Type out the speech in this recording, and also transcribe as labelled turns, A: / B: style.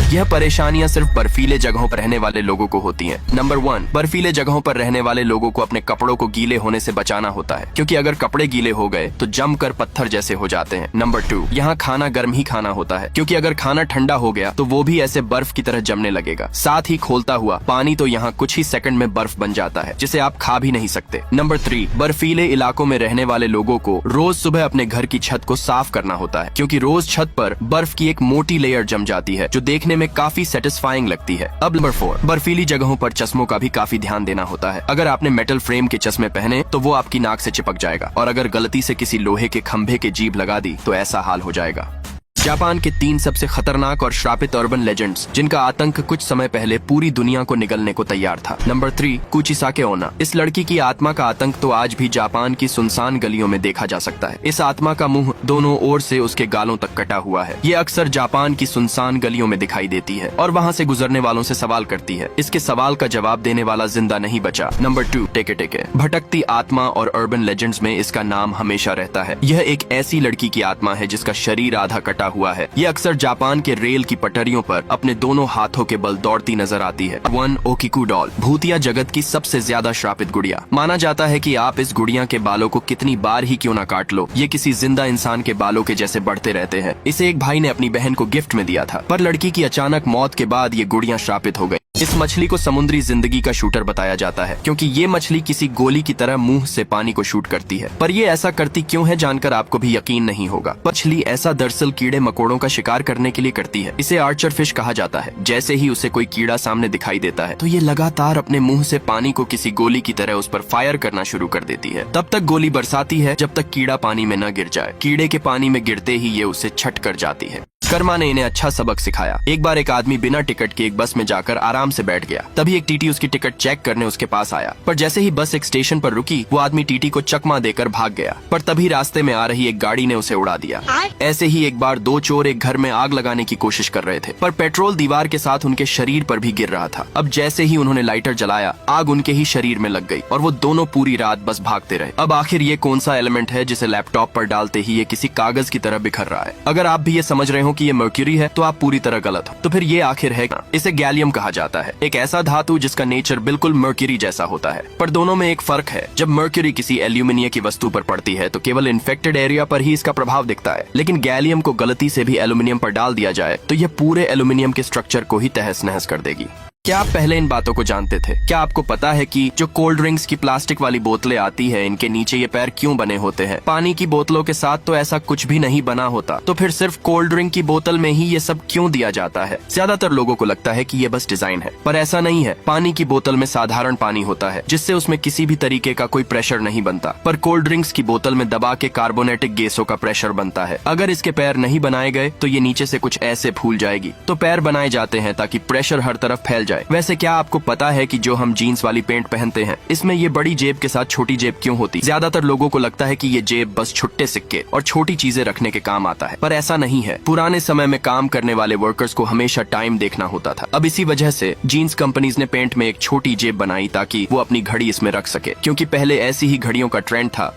A: यह परेशानियां सिर्फ बर्फीले जगहों पर रहने वाले लोगों को होती हैं। नंबर 1, बर्फीले जगहों पर रहने वाले लोगों को अपने कपड़ों को गीले होने से बचाना होता है, क्योंकि अगर कपड़े गीले हो गए तो जमकर पत्थर जैसे हो जाते हैं। नंबर 2, यहाँ खाना गर्म ही खाना होता है, क्योंकि अगर खाना ठंडा हो गया तो वो भी ऐसे बर्फ की तरह जमने लगेगा। साथ ही खोलता हुआ पानी तो यहाँ कुछ ही सेकंड में बर्फ बन जाता है, जिसे आप खा भी नहीं सकते। नंबर 3, बर्फीले इलाकों में रहने वाले लोगों को रोज सुबह अपने घर की छत को साफ करना होता है, क्योंकि रोज छत पर बर्फ की एक मोटी लेयर जम जाती है जो देखने में काफी सेटिस्फाइंग लगती है। अब नंबर 4, बर्फीली जगहों पर चश्मों का भी काफी ध्यान देना होता है। अगर आपने मेटल फ्रेम के चश्मे पहने तो वो आपकी नाक से चिपक जाएगा, और अगर गलती से किसी लोहे के खंभे के जीभ लगा दी तो ऐसा हाल हो जाएगा। जापान के 3 सबसे खतरनाक और श्रापित अर्बन लेजेंड्स, जिनका आतंक कुछ समय पहले पूरी दुनिया को निगलने को तैयार था। नंबर 3, कुचिसाके ओना। इस लड़की की आत्मा का आतंक तो आज भी जापान की सुनसान गलियों में देखा जा सकता है। इस आत्मा का मुंह दोनों ओर से उसके गालों तक कटा हुआ है। ये अक्सर जापान की सुनसान गलियों में दिखाई देती है और वहाँ से गुजरने वालों से सवाल करती है। इसके सवाल का जवाब देने वाला जिंदा नहीं बचा। नंबर 2, टेके टेके। भटकती आत्मा और अर्बन लेजेंड्स में इसका नाम हमेशा रहता है। यह एक ऐसी लड़की की आत्मा है जिसका शरीर आधा कटा हुआ है। ये अक्सर जापान के रेल की पटरियों पर अपने दोनों हाथों के बल दौड़ती नजर आती है। 1, ओकिकू डॉल। भूतिया जगत की सबसे ज्यादा श्रापित गुड़िया। माना जाता है कि आप इस गुड़िया के बालों को कितनी बार ही क्यों ना काट लो, ये किसी जिंदा इंसान के बालों के जैसे बढ़ते रहते हैं। इसे एक भाई ने अपनी बहन को गिफ्ट में दिया था, पर लड़की की अचानक मौत के बाद ये गुड़िया श्रापित हो गई। इस मछली को समुद्री जिंदगी का शूटर बताया जाता है, क्योंकि ये मछली किसी गोली की तरह मुंह से पानी को शूट करती है। पर ये ऐसा करती क्यों है जानकर आपको भी यकीन नहीं होगा। मछली ऐसा दरअसल कीड़े मकोड़ों का शिकार करने के लिए करती है। इसे आर्चर फिश कहा जाता है। जैसे ही उसे कोई कीड़ा सामने दिखाई देता है तो ये लगातार अपने मुंह से पानी को किसी गोली की तरह उस पर फायर करना शुरू कर देती है। तब तक गोली बरसाती है जब तक कीड़ा पानी में न गिर जाए। कीड़े के पानी में गिरते ही ये उसे छट कर जाती है। कर्मा ने इन्हें अच्छा सबक सिखाया। एक बार एक आदमी बिना टिकट के एक बस में जाकर आराम से बैठ गया। तभी एक टीटी उसकी टिकट चेक करने उसके पास आया, पर जैसे ही बस एक स्टेशन पर रुकी वो आदमी टीटी को चकमा देकर भाग गया। पर तभी रास्ते में आ रही एक गाड़ी ने उसे उड़ा दिया। ऐसे ही एक बार 2 चोर एक घर में आग लगाने की कोशिश कर रहे थे, पर पेट्रोल दीवार के साथ उनके शरीर पर भी गिर रहा था। अब जैसे ही उन्होंने लाइटर जलाया, आग उनके ही शरीर में लग गई और वो दोनों पूरी रात बस भागते रहे। अब आखिर ये कौन सा एलिमेंट है जिसे लैपटॉप पर डालते ही ये किसी कागज की तरह बिखर रहा है? अगर आप भी ये समझ रहे हो कि ये मर्क्यूरी है तो आप पूरी तरह गलत हो। तो फिर ये आखिर है? इसे गैलियम कहा जाता है, एक ऐसा धातु जिसका नेचर बिल्कुल मर्क्यूरी जैसा होता है। पर दोनों में एक फर्क है। जब मर्क्यूरी किसी एल्यूमिनियम की वस्तु पर पड़ती है तो केवल इन्फेक्टेड एरिया पर ही इसका प्रभाव दिखता है, लेकिन गैलियम को गलती से भी एल्यूमिनियम पर डाल दिया जाए तो यह पूरे एल्यूमिनियम के स्ट्रक्चर को ही तहस नहस कर देगी। क्या आप पहले इन बातों को जानते थे? क्या आपको पता है कि जो कोल्ड ड्रिंक्स की प्लास्टिक वाली बोतलें आती है, इनके नीचे ये पैर क्यों बने होते हैं? पानी की बोतलों के साथ तो ऐसा कुछ भी नहीं बना होता, तो फिर सिर्फ कोल्ड ड्रिंक की बोतल में ही ये सब क्यों दिया जाता है? ज्यादातर लोगों को लगता है कि ये बस डिजाइन है, पर ऐसा नहीं है। पानी की बोतल में साधारण पानी होता है जिससे उसमें किसी भी तरीके का कोई प्रेशर नहीं बनता, पर कोल्ड ड्रिंक्स की बोतल में दबा के कार्बोनेटिक गैसों का प्रेशर बनता है। अगर इसके पैर नहीं बनाए गए तो ये नीचे से कुछ ऐसे फूल जाएगी। तो पैर बनाए जाते हैं ताकि प्रेशर हर तरफ फैल जाए। वैसे क्या आपको पता है कि जो हम जीन्स वाली पैंट पहनते हैं, इसमें ये बड़ी जेब के साथ छोटी जेब क्यों होती? ज्यादातर लोगों को लगता है कि ये जेब बस छुट्टे सिक्के और छोटी चीजें रखने के काम आता है, पर ऐसा नहीं है। पुराने समय में काम करने वाले वर्कर्स को हमेशा टाइम देखना होता था। अब इसी वजह से जीन्स कंपनीज ने पैंट में एक छोटी जेब बनाई ताकि वो अपनी घड़ी इसमें रख सके, क्योंकि पहले ऐसी ही घड़ियों का ट्रेंड था।